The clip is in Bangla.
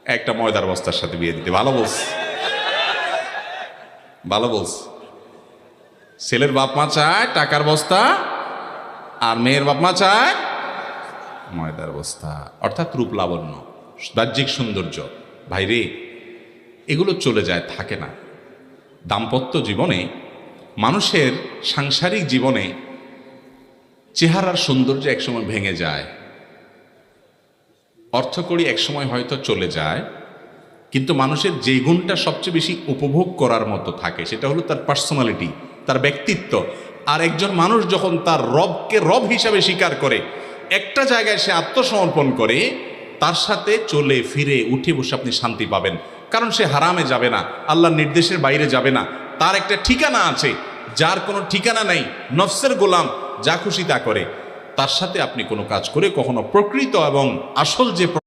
একটা ময়দার বস্তার সাথে বিয়ে দিতে ভালো বলছে, ভালো বলছে। ছেলের বাপ মা চায় টাকার বস্তা, আর মেয়ের বাপ মা চায় ময়দার বস্তা, অর্থাৎ রূপ লাবণ্য, বাহ্যিক সৌন্দর্য। ভাইরে, এগুলো চলে যায়, থাকে না। দাম্পত্য জীবনে, মানুষের সাংসারিক জীবনে চেহারার সৌন্দর্য একসময় ভেঙে যায়, অর্থকড়ি একসময় হয়তো চলে যায়, কিন্তু মানুষের যে গুণটা সবচেয়ে বেশি উপভোগ করার মতো থাকে সেটা হলো তার পার্সোনালিটি, তার ব্যক্তিত্ব। আর একজন মানুষ যখন তার রবকে রব হিসাবে স্বীকার করে, একটা জায়গায় সে আত্মসমর্পণ করে, তার সাথে চলে ফিরে উঠে বসে আপনি শান্তি পাবেন। কারণ সে হারামে যাবে না, আল্লাহর নির্দেশের বাইরে যাবে না। তার একটা ঠিকানা আছে, যার কোনো ঠিকানা নাই, নফসের গোলাম, যা খুশি তা করে। তার সাথে আপনি কোনো কাজ করে কখনো প্রকৃত এবং আসল যে